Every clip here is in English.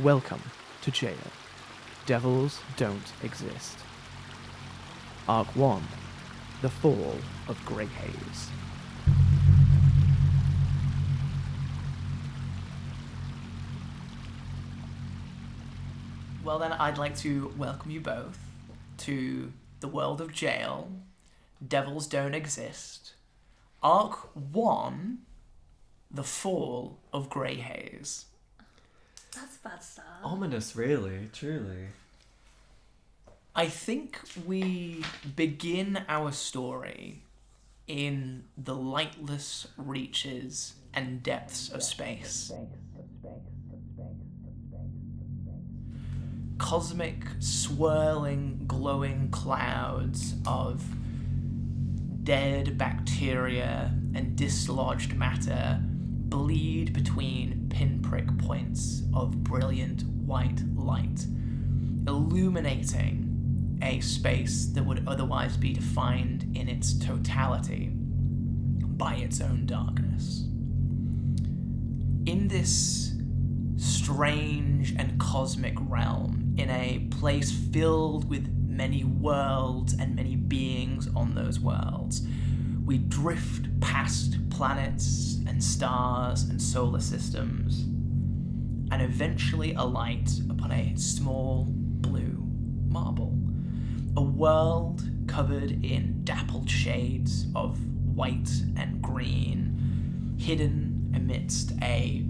Welcome to Jail. Devils don't exist. Arc 1. The Fall of Grey Haze. Well then, I'd like to welcome you both to the world of Jail. Devils don't exist. Arc 1. The Fall of Grey Haze. That's a bad start. Ominous, really, truly. I think we begin our story in the lightless reaches and depths of space. Cosmic, swirling, glowing clouds of dead bacteria and dislodged matter bleed between pinprick points of brilliant white light, illuminating a space that would otherwise be defined in its totality by its own darkness. In this strange and cosmic realm, in a place filled with many worlds and many beings on those worlds, we drift past planets and stars and solar systems and eventually alight upon a small blue marble, a world covered in dappled shades of white and green, hidden amidst a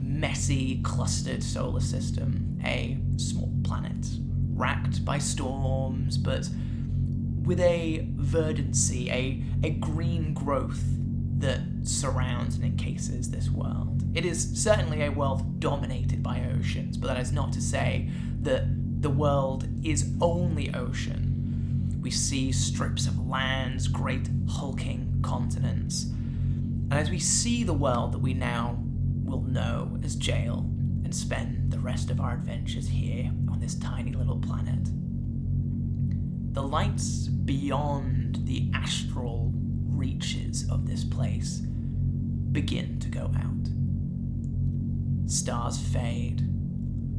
messy, clustered solar system, a small planet, racked by storms, but with a verdancy, a green growth that surrounds and encases this world. It is certainly a world dominated by oceans, but that is not to say that the world is only ocean. We see strips of lands, great hulking continents. And as we see the world that we now will know as Jail and spend the rest of our adventures here on this tiny little planet, the lights beyond the astral reaches of this place begin to go out. Stars fade,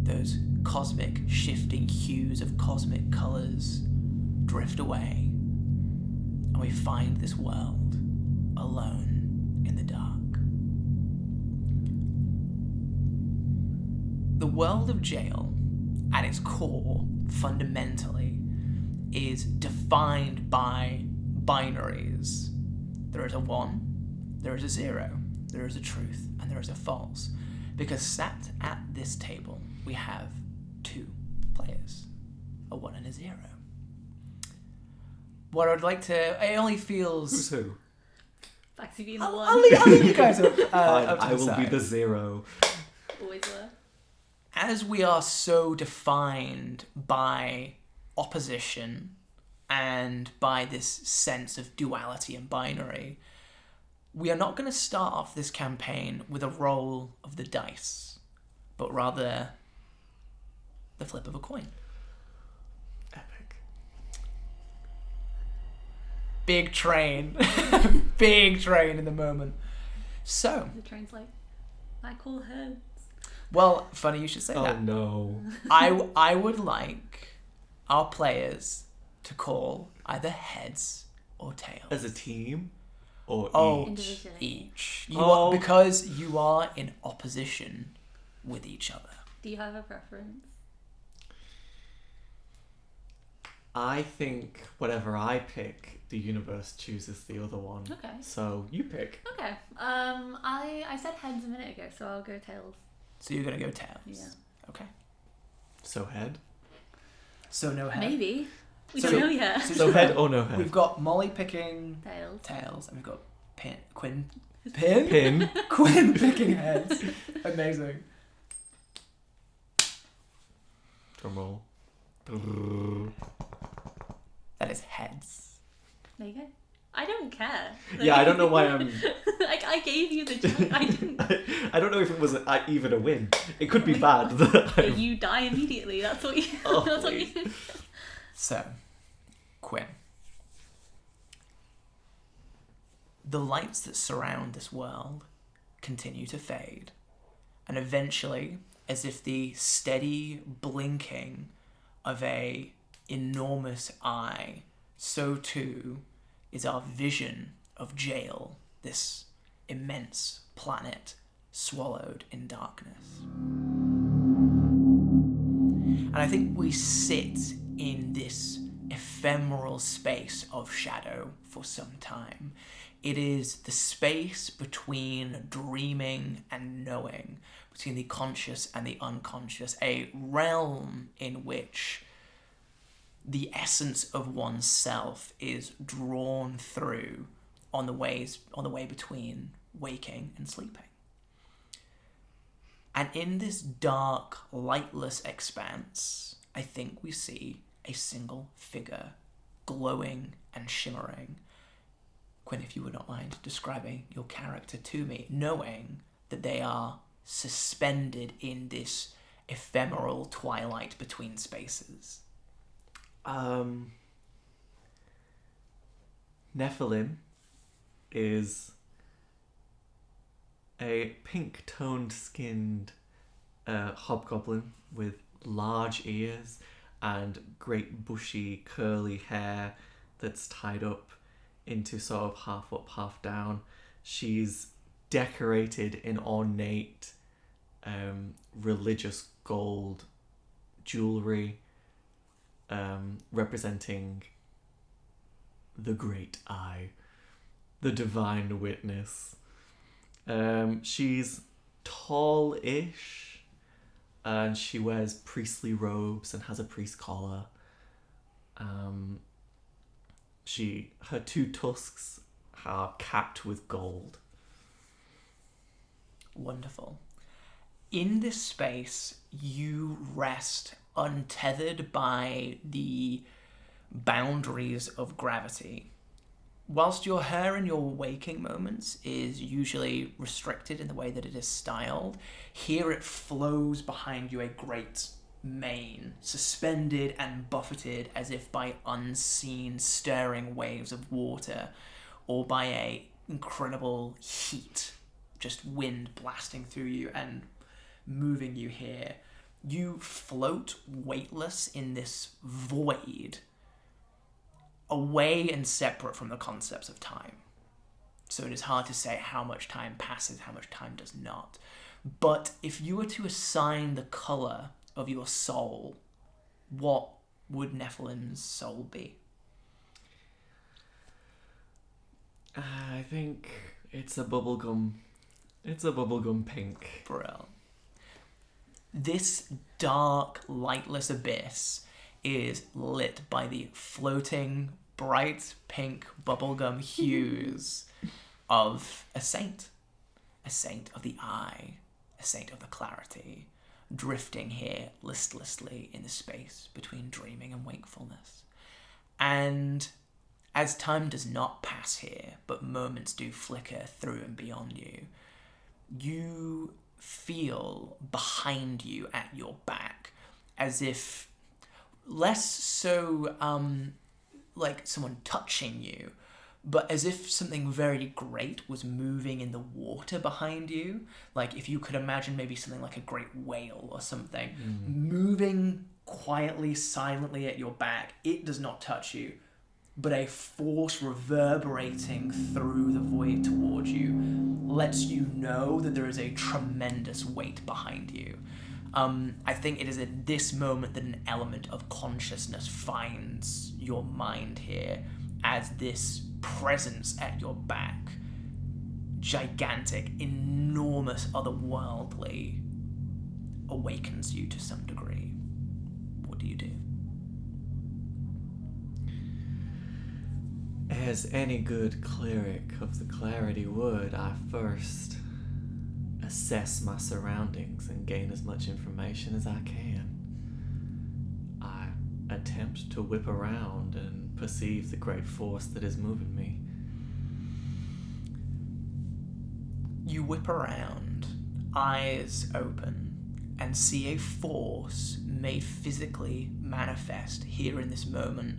those cosmic shifting hues of cosmic colours drift away, and we find this world alone in the dark. The world of Jail, at its core, fundamentally, is defined by binaries. There is a 1, there is a 0, there is a truth, and there is a false. Because sat at this table, we have 2 players, a 1 and a 0. What I'd like to... It only feels... Who's who? Back to being the one. I'll leave you guys up, up to I the will side. be the 0. Always were. As we are so defined by opposition and by this sense of duality and binary, we are not going to start off this campaign with a roll of the dice, but rather the flip of a coin. Epic. Big train. Big train in the moment. So, The train's like, I call heads. well, funny you should say Oh that. no. I would like our players to call either heads or tails. As a team? Or Oh, each? Individually. each. Oh. Because you are in opposition with each other. Do you have a preference? I think whatever I pick, the universe chooses the other one. Okay. So you pick. Okay. I said heads a minute ago, so I'll go tails. So you're going to go tails. Yeah. Okay. So head. So no head. Maybe. We So- don't know yet. So head or no head? We've got Molly picking Tails. tails, and we've got Quinn. Pin? Pin. Quinn picking heads. Amazing. Drum roll. That is heads. There you go. I don't care. Yeah, I don't know why I'm... Like, I gave you the chance. I didn't. I don't know if it was even a win. It could be bad. You die immediately. That's what you. Oh, that's what you. So, Quinn. The lights that surround this world continue to fade, and eventually as if the steady blinking of a enormous eye, so too is our vision of Gaol, this immense planet swallowed in darkness. And I think we sit in this ephemeral space of shadow for some time. It is the space between dreaming and knowing, between the conscious and the unconscious, a realm in which the essence of oneself is drawn through on the way between waking and sleeping. And in this dark, lightless expanse, I think we see a single figure, glowing and shimmering. Quinn, if you would not mind describing your character to me, knowing that they are suspended in this ephemeral twilight between spaces. Nephilim is a pink-toned skinned hobgoblin with large ears and great bushy curly hair that's tied up into sort of half up, half down. She's decorated in ornate religious gold jewellery representing the Great Eye, the Divine Witness. She's tall-ish, and she wears priestly robes and has a priest collar. Her two tusks are capped with gold. Wonderful. In this space, you rest untethered by the boundaries of gravity. Whilst your hair in your waking moments is usually restricted in the way that it is styled, here it flows behind you a great mane, suspended and buffeted as if by unseen stirring waves of water or by a incredible heat, just wind blasting through you and moving you here. You float weightless in this void, away and separate from the concepts of time. So it is hard to say how much time passes, how much time does not. But if you were to assign the colour of your soul, what would Nephilim's soul be? I think it's a bubblegum pink. Brill. This dark, lightless abyss is lit by the floating, bright pink bubblegum hues of a saint of the eye, a saint of the clarity, drifting here listlessly in the space between dreaming and wakefulness. And as time does not pass here, but moments do flicker through and beyond you, you feel behind you at your back, as if less so like someone touching you, but as if something very great was moving in the water behind you. Like if you could imagine maybe something like a great whale or something moving quietly, silently at your back. It does not touch you, but a force reverberating through the void towards you lets you know that there is a tremendous weight behind you. I think it is at this moment that an element of consciousness finds your mind here, as this presence at your back, gigantic, enormous, otherworldly, awakens you to some degree. What do you do? As any good cleric of the clarity would, I first assess my surroundings and gain as much information as I can. I attempt to whip around and perceive the great force that is moving me. You whip around, eyes open, and see a force made physically manifest here in this moment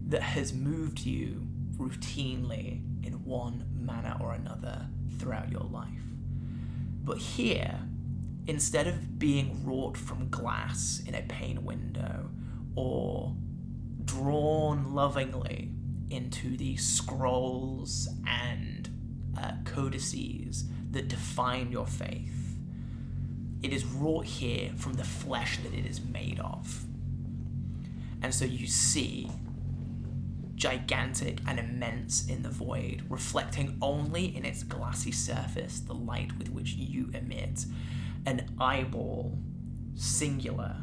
that has moved you routinely in one manner or another throughout your life. But here, instead of being wrought from glass in a pane window or drawn lovingly into the scrolls and codices that define your faith, it is wrought here from the flesh that it is made of. And so you see, gigantic and immense in the void, reflecting only in its glassy surface the light with which you emit, an eyeball, singular,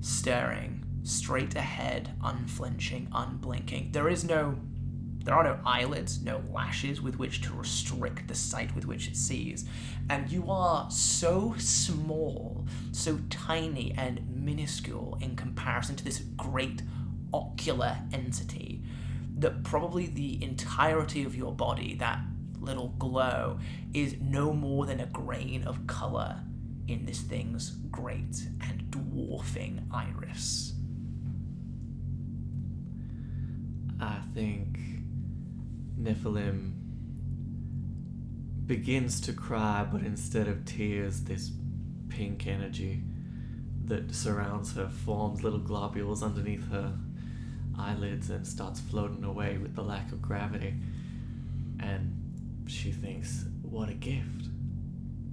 staring straight ahead, unflinching, unblinking. There are no eyelids, no lashes with which to restrict the sight with which it sees. And you are so small, so tiny and minuscule in comparison to this great ocular entity that probably the entirety of your body, that little glow, is no more than a grain of colour in this thing's great and dwarfing iris. I think Nephilim begins to cry, but instead of tears, this pink energy that surrounds her forms little globules underneath her eyelids and starts floating away with the lack of gravity. And she thinks, what a gift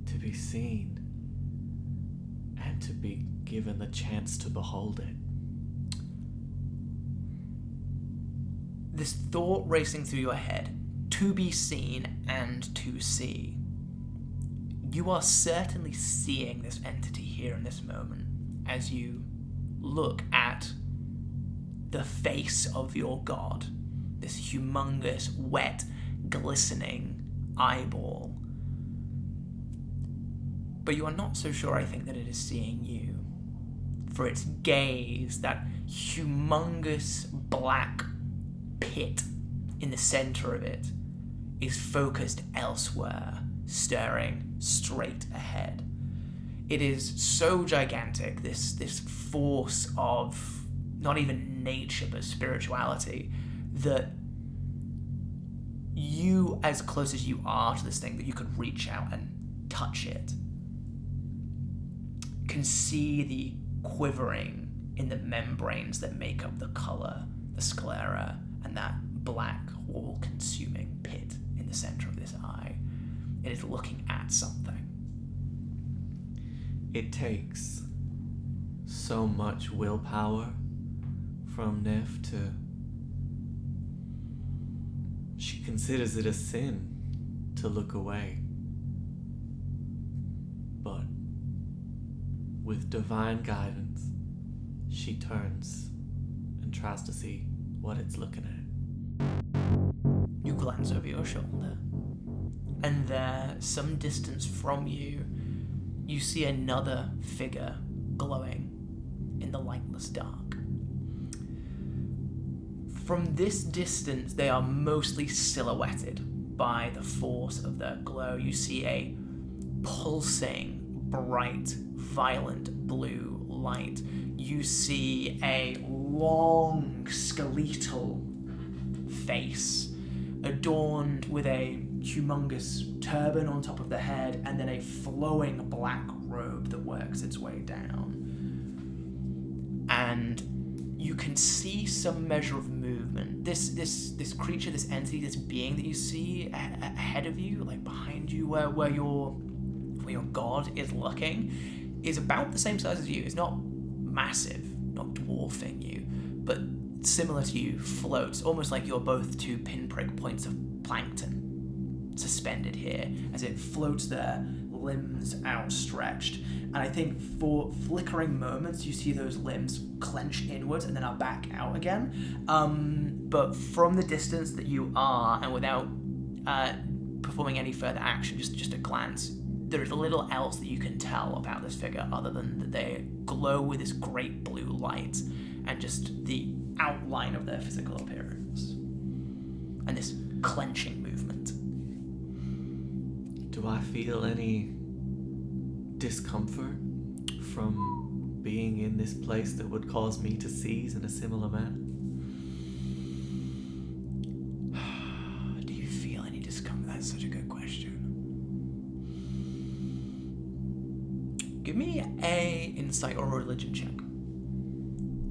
to be seen and to be given the chance to behold it. This thought racing through your head, to be seen and to see. You are certainly seeing this entity here in this moment as you look at the face of your god, this humongous, wet, glistening eyeball. But you are not so sure, I think, that it is seeing you. For its gaze, that humongous black pit in the center of it, is focused elsewhere, staring straight ahead. It is so gigantic, this force of not even nature but spirituality, that you, as close as you are to this thing, that you could reach out and touch it, can see the quivering in the membranes that make up the color, the sclera, and that black, all-consuming pit in the center of this eye. It is looking at something. It takes so much willpower from Nef to... She considers it a sin to look away. But with divine guidance, she turns and tries to see what it's looking at. You glance over your shoulder, and there, some distance from you, you see another figure glowing in the lightless dark. From this distance, they are mostly silhouetted by the force of their glow. You see a pulsing, bright, violent blue light. You see a long, skeletal face adorned with a humongous turban on top of the head and then a flowing black robe that works its way down. And you can see some measure of movement. This creature, this entity, this being that you see ahead of you, like behind you, where your god is looking, is about the same size as you. It's not massive, not dwarfing you, but similar to you, floats, almost like you're both two pinprick points of plankton suspended here, as it floats there, limbs outstretched. And I think for flickering moments, you see those limbs clench inwards and then are back out again. But from the distance that you are, and without performing any further action, just a glance, there is little else that you can tell about this figure other than that they glow with this great blue light and just the outline of their physical appearance and this clenching movement. Do I feel any discomfort from being in this place that would cause me to seize in a similar manner? Do you feel any discomfort? That's such a good question. Give me a insight or religion check.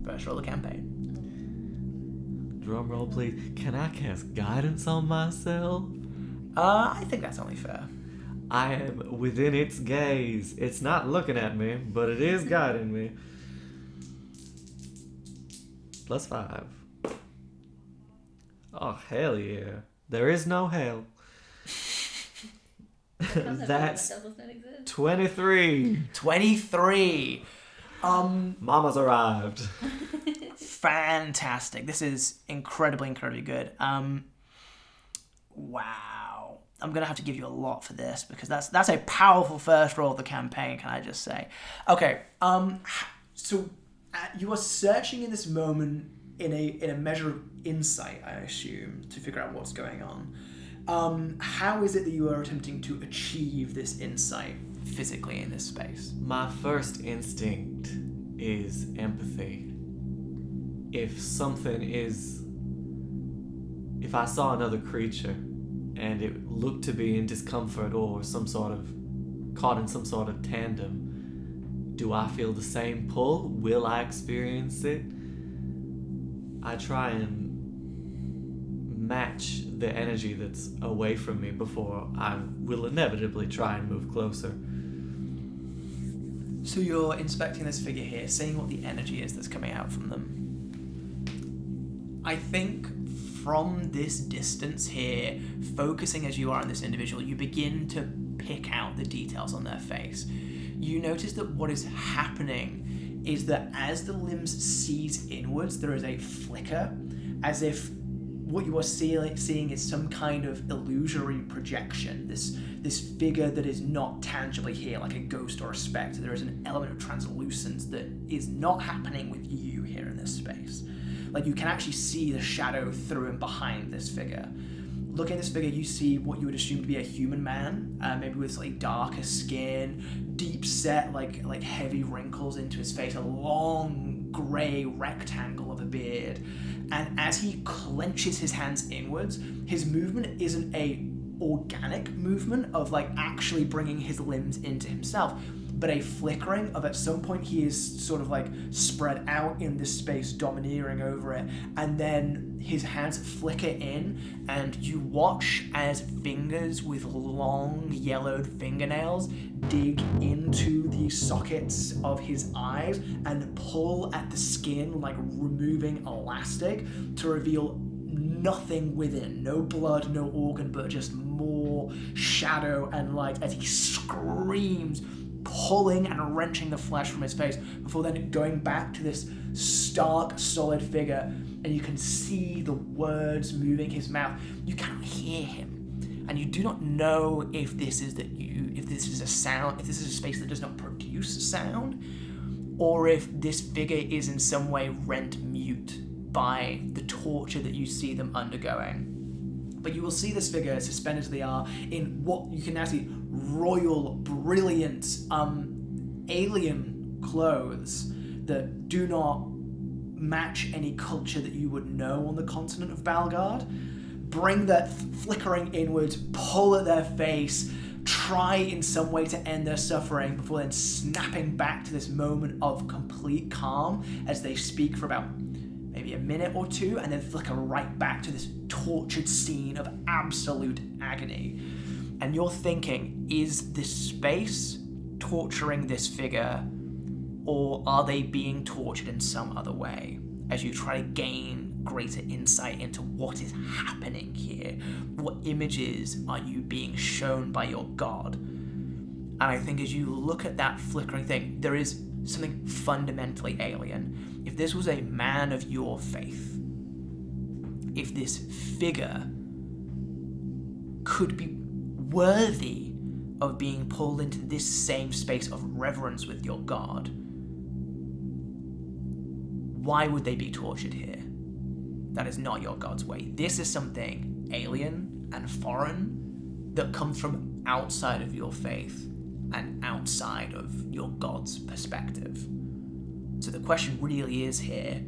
First roll of the campaign. Drum roll, please. Can I cast guidance on myself? I think that's only fair. I am within its gaze. It's not looking at me, but it is guiding me. +5. Oh, hell yeah. There is no hell. That's 23. 23. Mama's arrived. Fantastic. This is incredibly good. Wow. I'm going to have to give you a lot for this because that's a powerful first roll of the campaign, can I just say. Okay. So you are searching in this moment in a measure of insight, I assume, to figure out what's going on. How is it that you are attempting to achieve this insight physically in this space? My first instinct is empathy. If I saw another creature and it looked to be in discomfort or caught in some sort of tandem, do I feel the same pull? Will I experience it? I try and match the energy that's away from me before I will inevitably try and move closer. So you're inspecting this figure here, seeing what the energy is that's coming out from them. I think from this distance here, focusing as you are on this individual, you begin to pick out the details on their face. You notice that what is happening is that as the limbs seize inwards, there is a flicker, as if what you are seeing is some kind of illusory projection, this figure that is not tangibly here, like a ghost or a spectre. There is an element of translucence that is not happening with you here in this space. Like, you can actually see the shadow through and behind this figure. Looking at this figure, you see what you would assume to be a human man, maybe with slightly darker skin, deep set, like heavy wrinkles into his face, a long grey rectangle of a beard. And as he clenches his hands inwards, his movement isn't a organic movement of like actually bringing his limbs into himself, but a flickering of at some point he is sort of like spread out in this space, domineering over it, and then his hands flicker in, and you watch as fingers with long yellowed fingernails dig into the sockets of his eyes and pull at the skin like removing elastic to reveal nothing within, no blood, no organ, but just more shadow and light as he screams, pulling and wrenching the flesh from his face before then going back to this stark, solid figure, and you can see the words moving his mouth. You cannot hear him, and you do not know if this is a sound, if this is a space that does not produce sound, or if this figure is in some way rent mute by the torture that you see them undergoing. But you will see this figure suspended as they are in what you can now see royal, brilliant, alien clothes that do not match any culture that you would know on the continent of Balgard. Bring that flickering inwards, pull at their face, try in some way to end their suffering before then snapping back to this moment of complete calm as they speak for about maybe a minute or two, and then flicker right back to this tortured scene of absolute agony. And you're thinking, is this space torturing this figure, or are they being tortured in some other way? As you try to gain greater insight into what is happening here, what images are you being shown by your god? And I think as you look at that flickering thing, there is something fundamentally alien. If this was a man of your faith, if this figure could be worthy of being pulled into this same space of reverence with your god, why would they be tortured here? That is not your god's way. This is something alien and foreign that comes from outside of your faith and outside of your god's perspective. So the question really is here,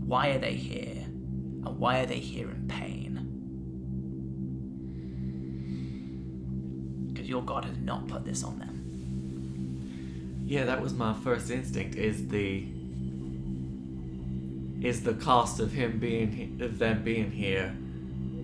why are they here? And why are they here in pain? Because your god has not put this on them. Yeah, that was my first instinct. Is the cost of them being here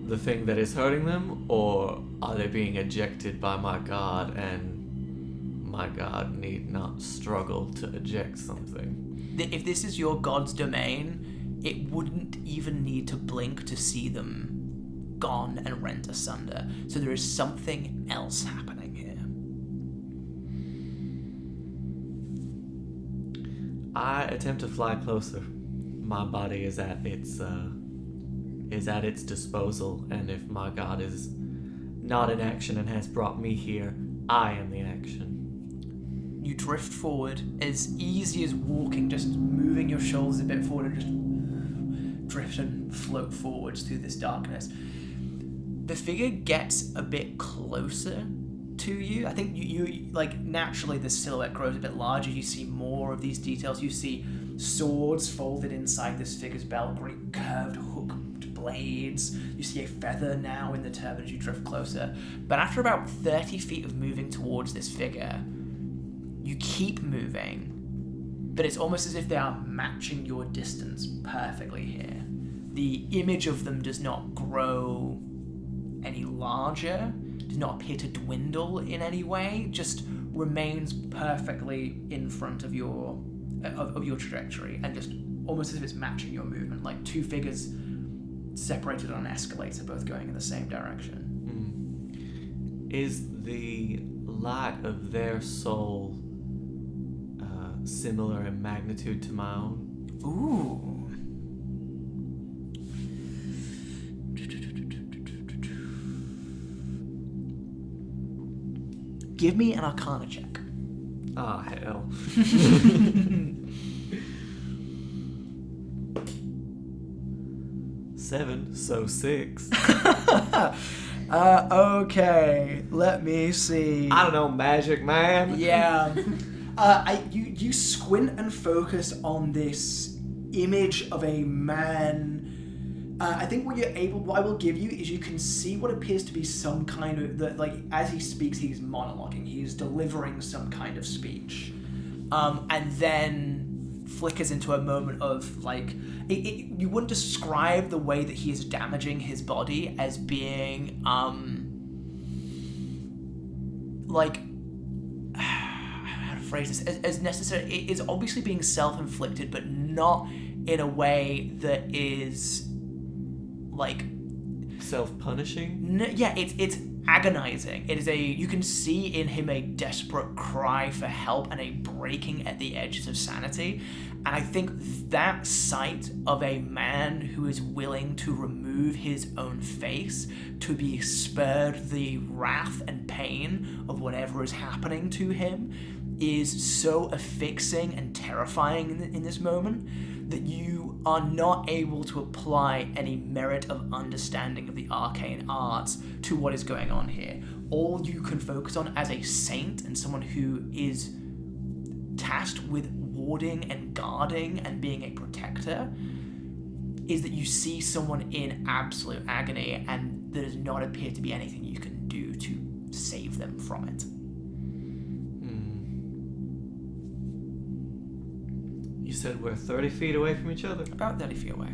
the thing that is hurting them, or are they being ejected by my god, and my god need not struggle to eject something? If this is your god's domain, it wouldn't even need to blink to see them gone and rent asunder. So there is something else happening here. I attempt to fly closer. My body is at its disposal, and if my god is not in action and has brought me here, I am the action. You drift forward as easy as walking, just moving your shoulders a bit forward and just drift and float forwards through this darkness. The figure gets a bit closer to you. I think you like, naturally the silhouette grows a bit larger. You see more of these details. You see swords folded inside this figure's belt, great curved hooked blades. You see a feather now in the turban as you drift closer. But after about 30 feet of moving towards this figure, you keep moving, but it's almost as if they are matching your distance perfectly here. The image of them does not grow any larger, does not appear to dwindle in any way, just remains perfectly in front of your trajectory, and just almost as if it's matching your movement, like two figures separated on an escalator, both going in the same direction. Is the light of their soul similar in magnitude to my own? Ooh. Give me an Arcana check. Ah, hell. 7, so 6. Okay, let me see. I don't know, magic man. Yeah. You squint and focus on this image of a man. I think what I will give you is you can see what appears to be some kind of, as he speaks, he's monologuing. He is delivering some kind of speech. And then flickers into a moment of, you wouldn't describe the way that he is damaging his body as being, how to phrase this, as necessary. It is obviously being self-inflicted, but not in a way that is self-punishing? It's agonizing. It is you can see in him a desperate cry for help and a breaking at the edges of sanity. And I think that sight of a man who is willing to remove his own face to be spared the wrath and pain of whatever is happening to him is so affixing and terrifying in this moment that you are not able to apply any merit of understanding of the arcane arts to what is going on here. All you can focus on as a saint and someone who is tasked with warding and guarding and being a protector is that you see someone in absolute agony, and there does not appear to be anything you can do to save them from it. You said we're 30 feet away from each other? About 30 feet away.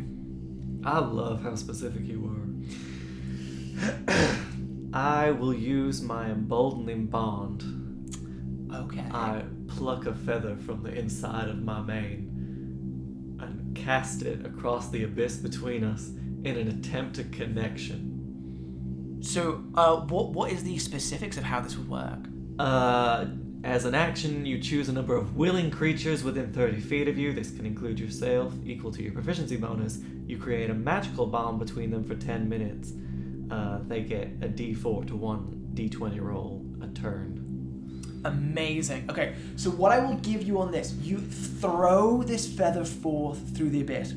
I love how specific you were. I will use my emboldening bond. Okay. I pluck a feather from the inside of my mane and cast it across the abyss between us in an attempt at connection. So, what is the specifics of how this would work? As an action, you choose a number of willing creatures within 30 feet of you. This can include yourself, equal to your proficiency bonus. You create a magical bond between them for 10 minutes. They get a d4 to 1 d20 roll a turn. Amazing. Okay, so what I will give you on this, you throw this feather forth through the abyss,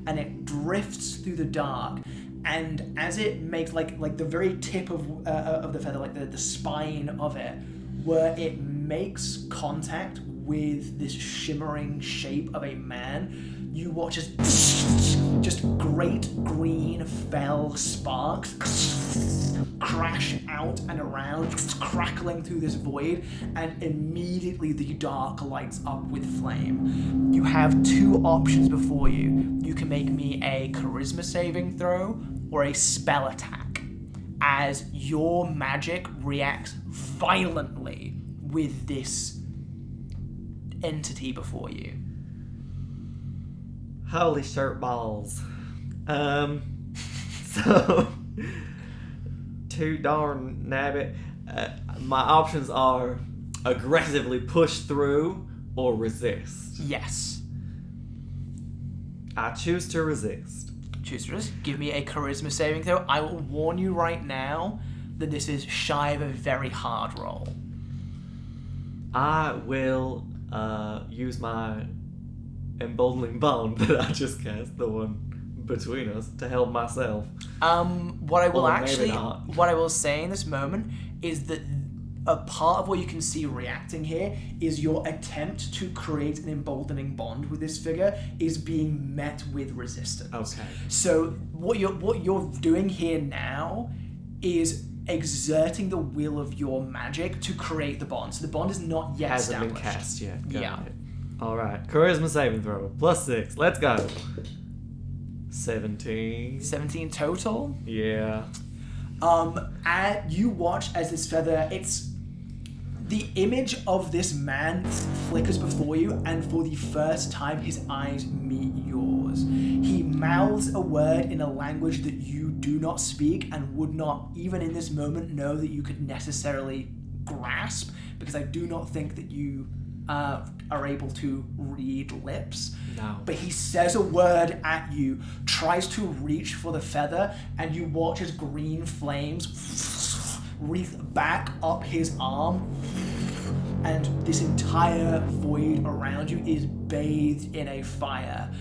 and it drifts through the dark. And as it makes, like the very tip of the feather, like the spine of it, where it makes contact with this shimmering shape of a man, you watch as just great green fell sparks crash out and around, crackling through this void, and immediately the dark lights up with flame. You have two options before you. You can make me a charisma saving throw or a spell attack, as your magic reacts violently with this entity before you. Holy shirt balls. So too darn nabbit. My options are aggressively push through or resist. Yes. I choose to resist. Choose to resist. Give me a charisma saving throw. I will warn you right now that this is shy of a very hard roll. I will use my emboldening bond that I just cast, the one between us, to help myself. What I will Or maybe not. what I will say in this moment is that a part of what you can see reacting here is your attempt to create an emboldening bond with this figure is being met with resistance. Okay. So what you're doing here now is exerting the will of your magic to create the bond. So the bond is not yet Hasn't established. been cast yet. Got Yeah. it. Alright. Charisma saving throw. +6. Let's go. 17. 17 total. Yeah. And you watch as this feather, the image of this man flickers before you, and for the first time his eyes meet yours. He mouths a word in a language that you do not speak and would not, even in this moment, know that you could necessarily grasp, because I do not think that you are able to read lips. No. But he says a word at you, tries to reach for the feather, and you watch as green flames wreath back up his arm, and this entire void around you is bathed in a fire.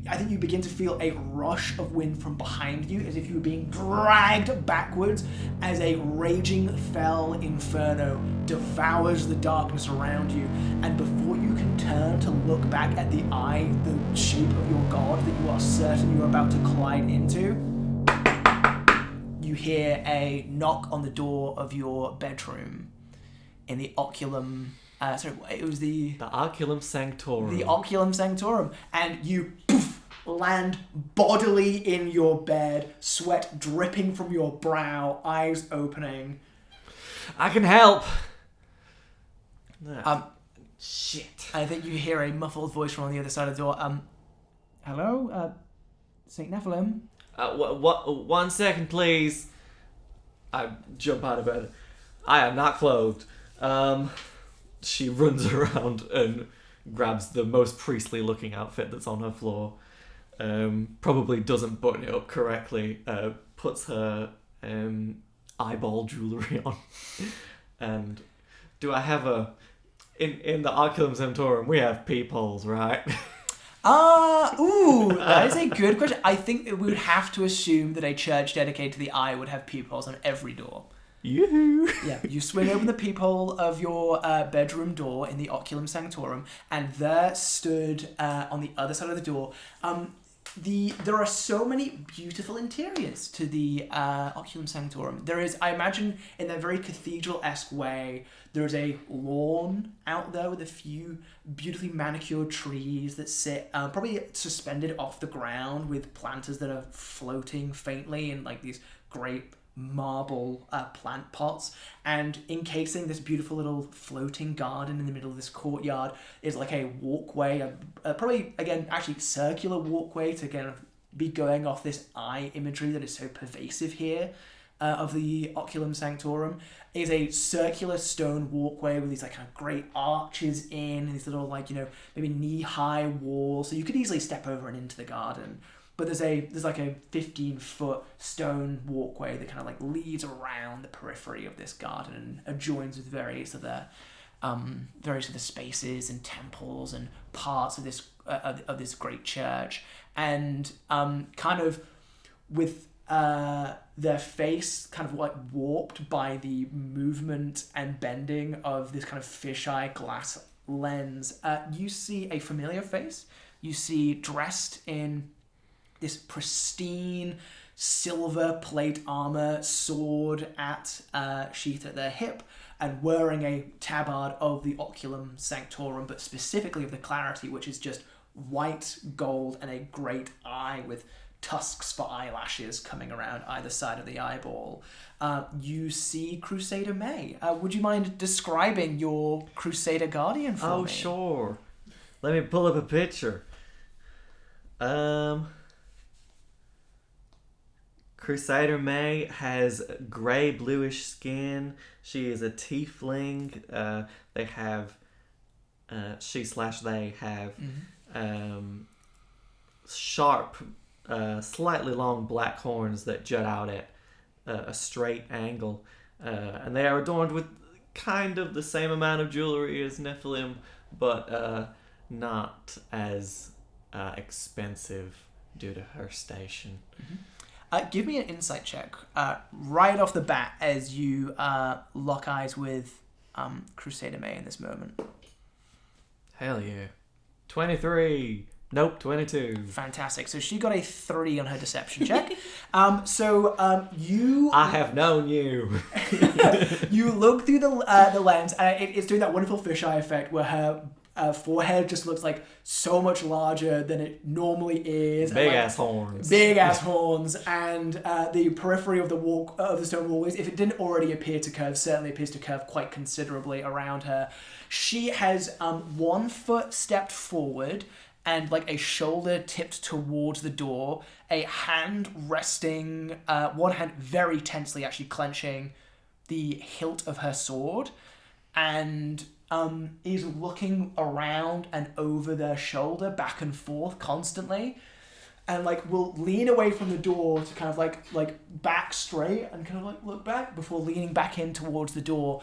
I think you begin to feel a rush of wind from behind you, as if you were being dragged backwards as a raging fell inferno devours the darkness around you. And before you can turn to look back at the eye, the shape of your god that you are certain you're about to collide into, you hear a knock on the door of your bedroom in the Oculum. It was the Oculum Sanctorum. The Oculum Sanctorum, and you land bodily in your bed, sweat dripping from your brow, eyes opening. I can help. Shit. I think you hear a muffled voice from on the other side of the door. Hello, Saint Nephilim. What? 1 second, please. I jump out of bed. I am not clothed. She runs around and grabs the most priestly looking outfit that's on her floor. Probably doesn't button it up correctly. Puts her eyeball jewelry on. And do I have in the Oculum Sanctorum we have peepholes, right? That is a good question. I think that we would have to assume that a church dedicated to the eye would have peepholes on every door. Yoo-hoo. Yeah, you swing open the peephole of your bedroom door in the Oculum Sanctorum, and there stood on the other side of the door. There are so many beautiful interiors to the Oculum Sanctorum. There is, I imagine, in a very cathedral-esque way, there is a lawn out there with a few beautifully manicured trees that sit probably suspended off the ground, with planters that are floating faintly in like these great marble plant pots, and encasing this beautiful little floating garden in the middle of this courtyard is like a walkway, probably again actually circular walkway to kind of be going off this eye imagery that is so pervasive here of the Oculum Sanctorum. Is a circular stone walkway with these like kind of great arches in, and these little like, you know, maybe knee-high walls, so you could easily step over and into the garden. But there's like a 15-foot stone walkway that kind of like leads around the periphery of this garden and adjoins with various other spaces and temples and parts of this great church, and kind of with their face kind of like warped by the movement and bending of this kind of fisheye glass lens, you see a familiar face. You see dressed in this pristine silver plate armor, sword at sheath at their hip, and wearing a tabard of the Oculum Sanctorum, but specifically of the Clarity, which is just white gold and a great eye with tusks for eyelashes coming around either side of the eyeball. You see Crusader May. Would you mind describing your Crusader Guardian for me? Oh, sure. Let me pull up a picture. Crusader May has grey bluish skin. She is a tiefling. They have they have sharp, slightly long black horns that jut out at a straight angle, and they are adorned with kind of the same amount of jewelry as Nephilim, but not as expensive due to her station. Give me an insight check right off the bat as you lock eyes with Crusader May in this moment. Hell yeah. 23. Nope, 22. Fantastic. So she got a 3 on her deception check. You... I have known you. You look through the lens, and it's doing that wonderful fisheye effect where her forehead just looks like so much larger than it normally is. Big ass horns. Big ass horns, and the periphery of the stone walls, if it didn't already appear to curve, certainly appears to curve quite considerably around her. She has one foot stepped forward and like a shoulder tipped towards the door, a hand resting, one hand very tensely actually clenching the hilt of her sword, and is looking around and over their shoulder, back and forth constantly, and like will lean away from the door to kind of like back straight and kind of like look back before leaning back in towards the door.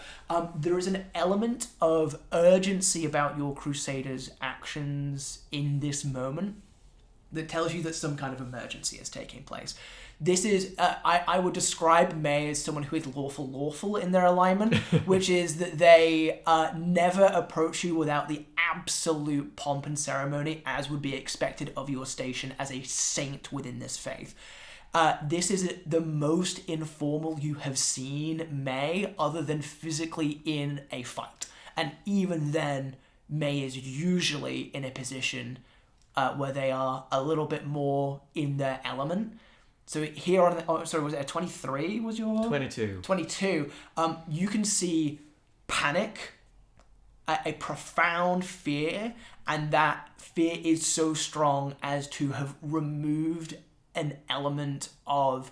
There is an element of urgency about your Crusaders' actions in this moment that tells you that some kind of emergency is taking place. This is, I would describe May as someone who is lawful in their alignment, which is that they never approach you without the absolute pomp and ceremony as would be expected of your station as a saint within this faith. This is the most informal you have seen May other than physically in a fight. And even then, May is usually in a position where they are a little bit more in their element. So here was it a 23 was your? 22. 22. You can see panic, a profound fear, and that fear is so strong as to have removed an element of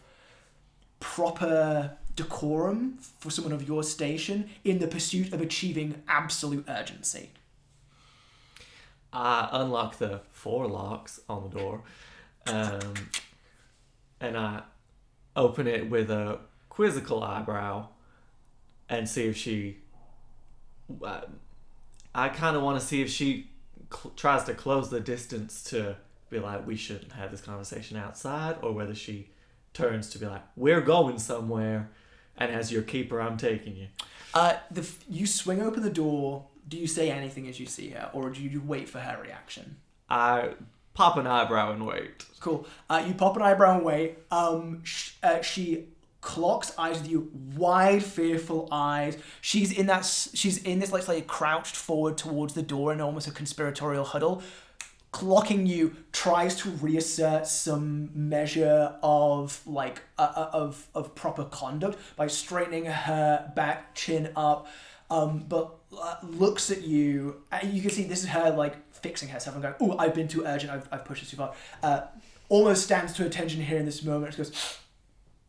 proper decorum for someone of your station in the pursuit of achieving absolute urgency. I unlock the 4 locks on the door. And I open it with a quizzical eyebrow and see if she... I kind of want to see if she tries to close the distance to be like, we shouldn't have this conversation outside, or whether she turns to be like, we're going somewhere, and as your keeper, I'm taking you. You swing open the door. Do you say anything as you see her, or do you wait for her reaction? I pop an eyebrow and wait. Cool. You pop an eyebrow and wait. She clocks eyes with you, wide, fearful eyes. She's in this like slightly crouched forward towards the door in almost a conspiratorial huddle. Clocking you, tries to reassert some measure of of proper conduct by straightening her back, chin up, but looks at you. You can see this is her like fixing herself and going, "Oh, I've been too urgent. I've pushed it too far." Almost stands to attention here in this moment. She goes,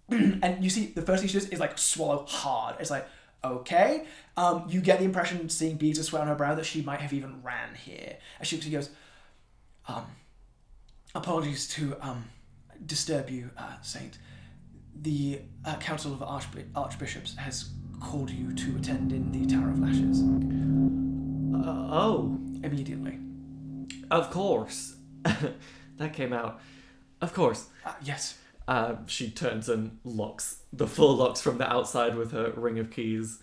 and you see the first thing she does is like swallow hard. It's like, okay. You get the impression, seeing beads of sweat on her brow, that she might have even ran here. And she goes, apologies to disturb you, Saint. The Council of Archbishops has called you to attend in the Tower of Lashes. Oh. Immediately. Of course. That came out. Of course. Yes. She turns and locks the 4 locks from the outside with her ring of keys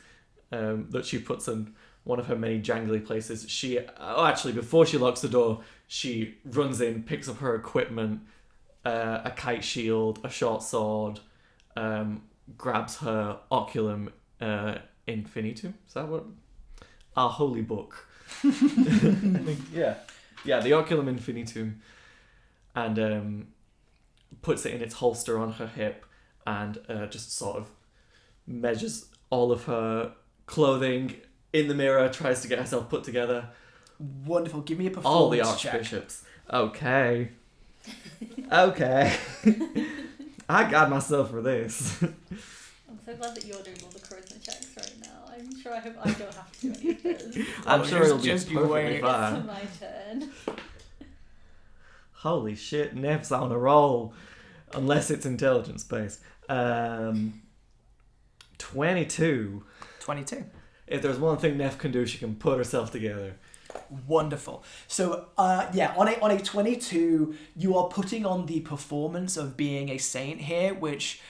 that she puts in one of her many jangly places, before she locks the door, she runs in, picks up her equipment, a kite shield, a short sword, grabs her oculum infinitum. Is that what? Our holy book. I think, yeah, the oculum infinitum, and puts it in its holster on her hip, and just sort of measures all of her clothing in the mirror, tries to get herself put together. Wonderful. Give me a performance All the check. archbishops. Okay. Okay. I got myself for this. I'm so glad that you're doing all the charisma checks right now. I'm sure I hope I don't have to do any of this. I'm sure it'll be just you perfectly wait. fine. It's my turn. Holy shit, Nev's on a roll. Unless it's intelligence based. 22. 22. If there's one thing Nev can do, she can put herself together. Wonderful. So, on a 22, you are putting on the performance of being a saint here, which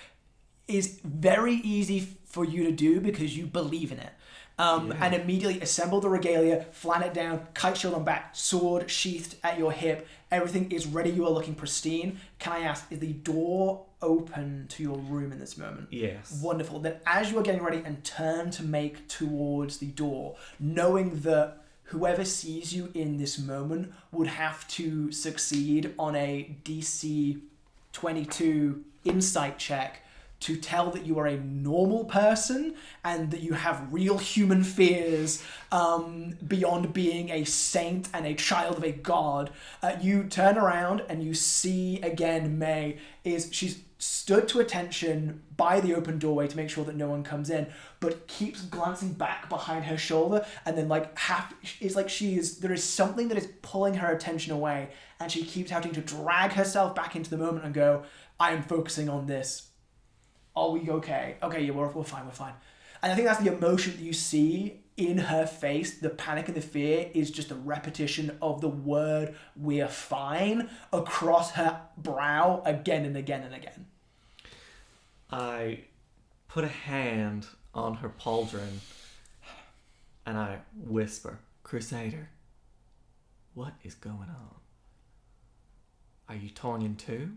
is very easy for you to do because you believe in it. And immediately assemble the regalia, flan it down, kite shield on back, sword sheathed at your hip. Everything is ready. You are looking pristine. Can I ask, is the door open to your room in this moment? Yes. Wonderful. Then as you are getting ready and turn to make towards the door, knowing that whoever sees you in this moment would have to succeed on a DC 22 insight check to tell that you are a normal person and that you have real human fears beyond being a saint and a child of a god. You turn around and you see again May she's stood to attention by the open doorway to make sure that no one comes in, but keeps glancing back behind her shoulder, and then there is something that is pulling her attention away, and she keeps having to drag herself back into the moment and go, I am focusing on this. Are we okay? Okay, yeah, we're fine. And I think that's the emotion that you see in her face. The panic and the fear is just a repetition of the word "we're fine" across her brow again and again and again. I put a hand on her pauldron and I whisper, Crusader, what is going on? Are you Tornian too?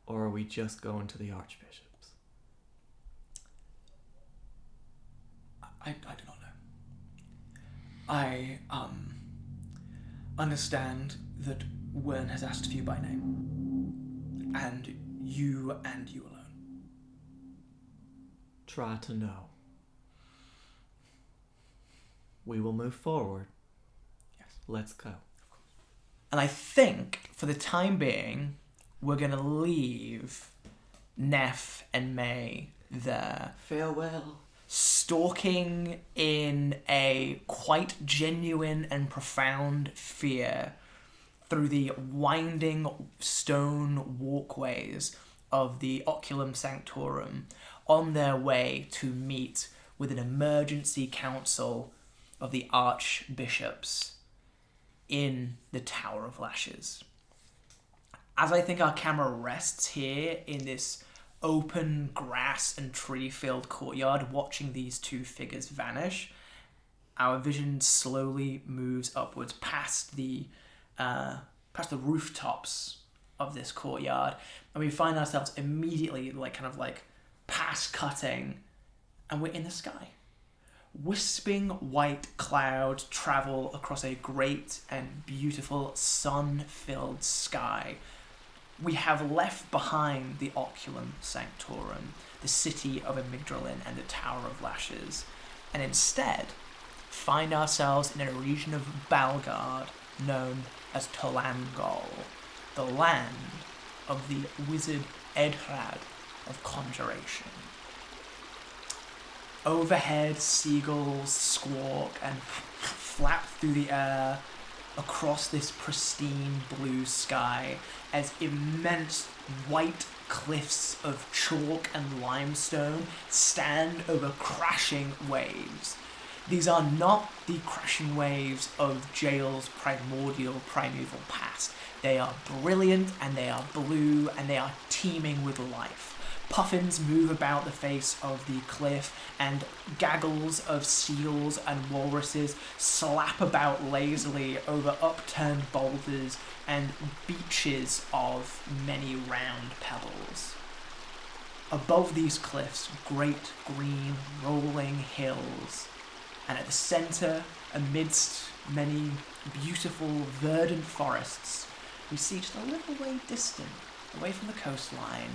Or are we just going to the Archbishop's? I do not know. I understand that Wern has asked for you by name. And you alone. Try to know. We will move forward. Yes. Let's go. And I think, for the time being, we're going to leave Neff and May there. Farewell. Stalking in a quite genuine and profound fear through the winding stone walkways of the Oculum Sanctorum, on their way to meet with an emergency council of the archbishops in the Tower of Lashes. As I think our camera rests here in this open grass and tree-filled courtyard, watching these two figures vanish, our vision slowly moves upwards past the rooftops of this courtyard, and we find ourselves immediately past cutting, and we're in the sky. Wisping white clouds travel across a great and beautiful sun-filled sky. We have left behind the Oculum Sanctorum, the city of Amygdalin and the Tower of Lashes, and instead find ourselves in a region of Balgard known as Tangal, the land of the wizard Edrad of Conjuration. Overhead, seagulls squawk and flap through the air across this pristine blue sky as immense white cliffs of chalk and limestone stand over crashing waves. These are not the crashing waves of Jail's primordial primeval past. They are brilliant and they are blue and they are teeming with life. Puffins move about the face of the cliff, and gaggles of seals and walruses slap about lazily over upturned boulders and beaches of many round pebbles. Above these cliffs, great green rolling hills, and at the centre, amidst many beautiful verdant forests, we see just a little way distant, away from the coastline,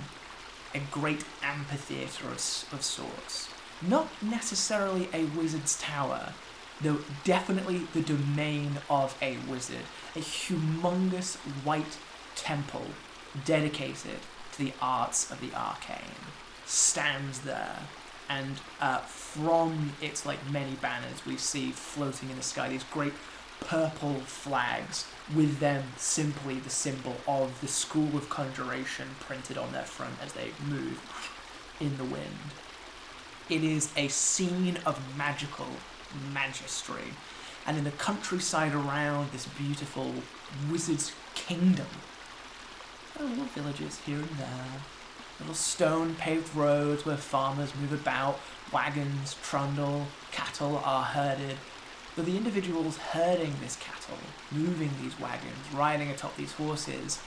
a great amphitheatre of sorts. Not necessarily a wizard's tower, though definitely the domain of a wizard. A humongous white temple dedicated to the arts of the arcane stands there, and from its many banners we see floating in the sky these great purple flags, with them simply the symbol of the School of Conjuration printed on their front as they move in the wind. It is a scene of magical magistry, and in the countryside around this beautiful wizard's kingdom, there are little villages here and there, little stone-paved roads where farmers move about, wagons trundle, cattle are herded. Though the individuals herding this cattle, moving these wagons, riding atop these horses,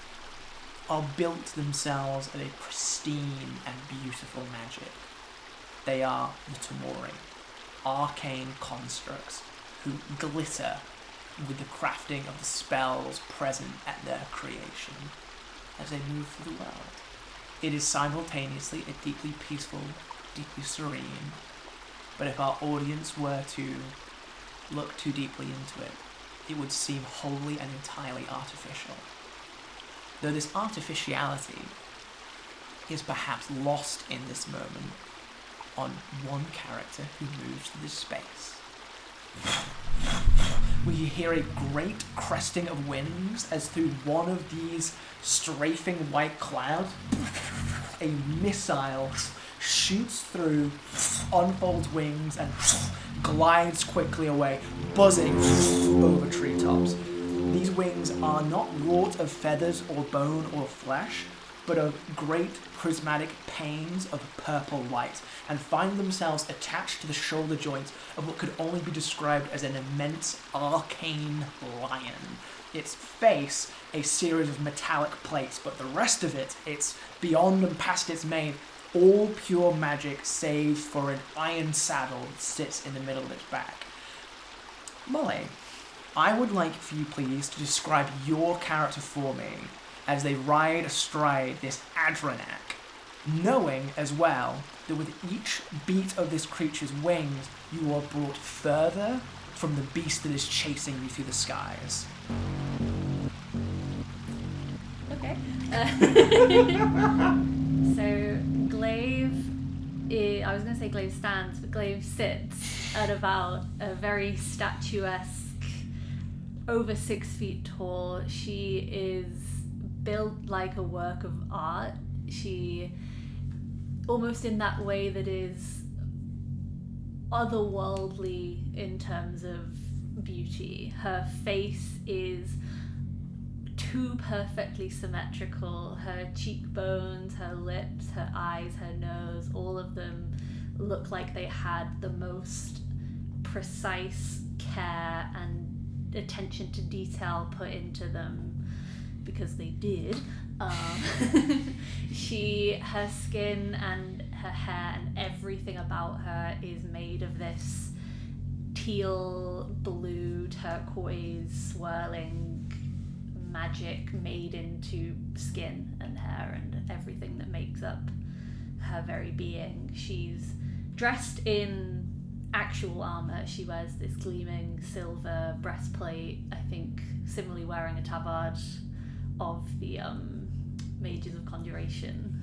are built themselves of a pristine and beautiful magic. They are the Tamori, arcane constructs who glitter with the crafting of the spells present at their creation as they move through the world. It is simultaneously a deeply peaceful, deeply serene, but if our audience were to look too deeply into it, it would seem wholly and entirely artificial. Though this artificiality is perhaps lost in this moment on one character who moves through this space. We hear a great cresting of wings as through one of these strafing white clouds, a missile shoots through, unfolds wings, and glides quickly away, buzzing over treetops. These wings are not wrought of feathers or bone or flesh, but of great prismatic panes of purple light, and find themselves attached to the shoulder joints of what could only be described as an immense arcane lion. Its face, a series of metallic plates, but the rest of it, it's beyond and past its mane, all pure magic save for an iron saddle that sits in the middle of its back. Molly, I would like for you please to describe your character for me as they ride astride this Adrenac, knowing as well that with each beat of this creature's wings, you are brought further from the beast that is chasing you through the skies. Okay. So Glaive, I was going to say Glaive stands, but Glaive sits at about a very statuesque, over 6 feet tall. She is built like a work of art. She, almost in that way that is otherworldly in terms of beauty. Her face is too perfectly symmetrical. Her cheekbones, her lips, her eyes, her nose, all of them look like they had the most precise care and attention to detail put into them, because they did. Her skin and her hair and everything about her is made of this teal, blue, turquoise, swirling magic made into skin and hair and everything that makes up her very being. She's dressed in actual armor. She wears this gleaming silver breastplate, I think similarly wearing a tabard of the Mages of Conjuration,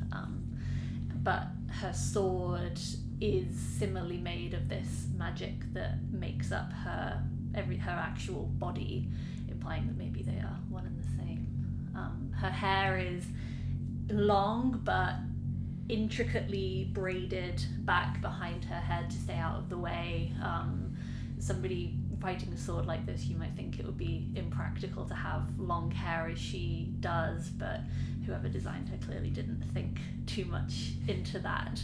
but her sword is similarly made of this magic that makes up her actual body, implying that maybe they are one and the same. Her hair is long but intricately braided back behind her head to stay out of the way. somebody fighting a sword like this, you might think it would be impractical to have long hair as she does, but whoever designed her clearly didn't think too much into that,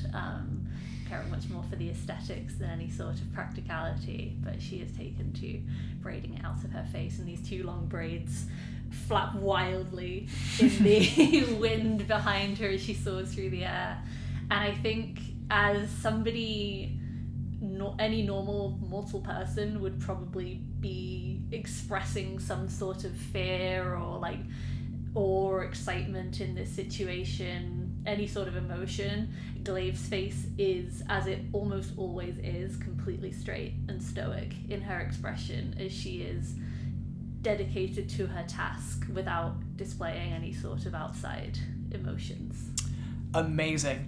caring much more for the aesthetics than any sort of practicality. But she has taken to braiding it out of her face, and these 2 long braids flap wildly in the wind behind her as she soars through the air. And I think as somebody, any normal mortal person would probably be expressing some sort of fear or like awe or excitement in this situation, any sort of emotion, Glaive's face is, as it almost always is, completely straight and stoic in her expression as she is dedicated to her task without displaying any sort of outside emotions. Amazing.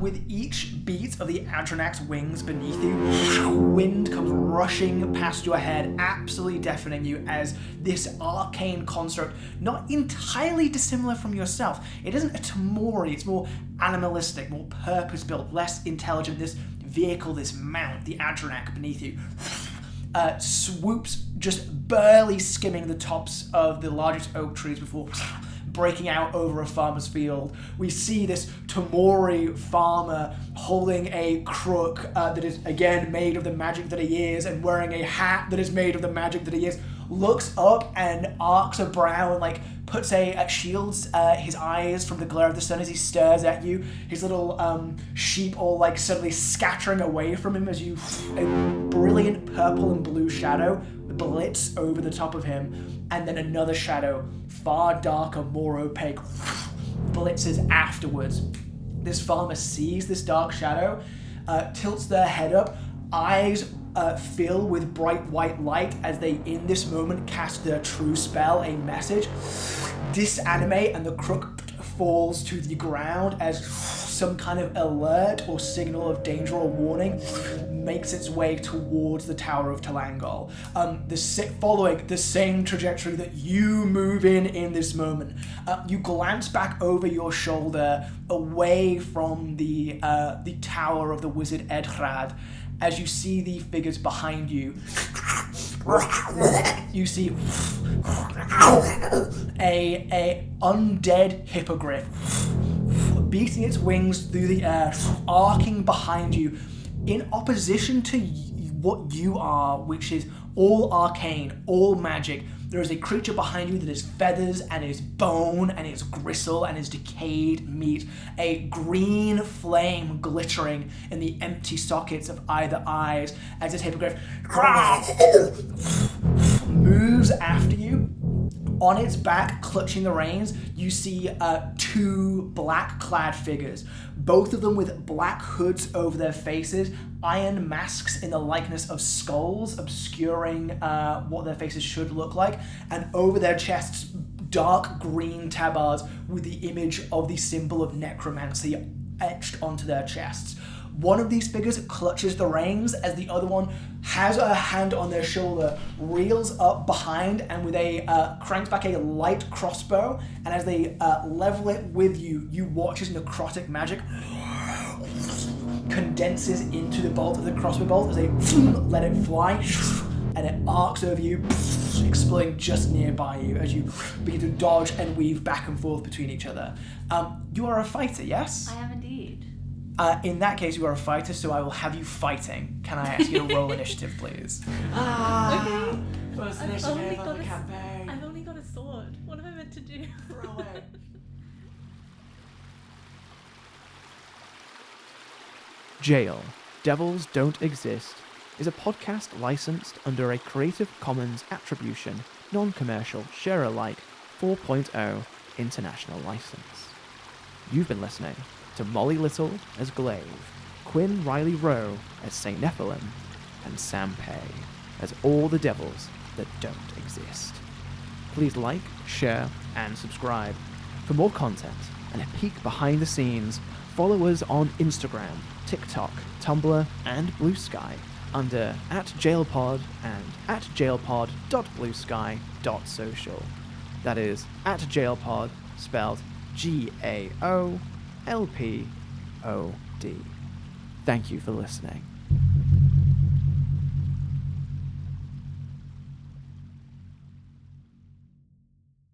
With each beat of the Adranac's wings beneath you, wind comes rushing past your head, absolutely deafening you as this arcane construct, not entirely dissimilar from yourself. It isn't a Tamori, it's more animalistic, more purpose-built, less intelligent. This vehicle, this mount, the Adranac beneath you, swoops, just barely skimming the tops of the largest oak trees before breaking out over a farmer's field. We see this Tamori farmer holding a crook that is again made of the magic that he is, and wearing a hat that is made of the magic that he is, looks up and arcs a brow and like puts shields his eyes from the glare of the sun as he stares at you. His little sheep all like suddenly scattering away from him as you, a brilliant purple and blue shadow blitz over the top of him, and then another shadow, far darker, more opaque, blitzes afterwards. This farmer sees this dark shadow, tilts their head up, eyes fill with bright white light as they in this moment cast their true spell, a message, disanimate, and the crook falls to the ground as some kind of alert or signal of danger or warning makes its way towards the Tower of Tangal, following the same trajectory that you move in this moment. You glance back over your shoulder away from the tower of the wizard Edhrad as you see the figures behind you. You see a undead hippogriff beating its wings through the air, arcing behind you, in opposition to what you are, which is all arcane, all magic. There is a creature behind you that is feathers and is bone and is gristle and is decayed meat, a green flame glittering in the empty sockets of either eyes as this hippogriff moves after you. On its back, clutching the reins, you see 2 black-clad figures, both of them with black hoods over their faces, iron masks in the likeness of skulls obscuring what their faces should look like, and over their chests, dark green tabards with the image of the symbol of necromancy etched onto their chests. One of these figures clutches the reins as the other one has a hand on their shoulder, reels up behind, and with cranks back a light crossbow, and as they level it with you, you watch as necrotic magic condenses into the bolt of the crossbow bolt as they let it fly, and it arcs over you, exploding just nearby you as you begin to dodge and weave back and forth between each other. You are a fighter, yes? I am indeed. In that case, you are a fighter, so I will have you fighting. Can I ask you to roll initiative, please? Okay. First initiative of the campaign. I've only got a sword. What am I meant to do? Throw it. Jail, Devils Don't Exist is a podcast licensed under a Creative Commons Attribution, Non-Commercial, Share-alike 4.0 international license. You've been listening to Molly Little as Glaive, Quinn Riley Rowe as St. Nephilim, and Sam Pay as all the devils that don't exist. Please like, share, and subscribe. For more content and a peek behind the scenes, follow us on Instagram, TikTok, Tumblr, and BlueSky under @jailpod and @jailpod.bluesky.social. That is @jailpod, spelled GAOLPOD. Thank you for listening.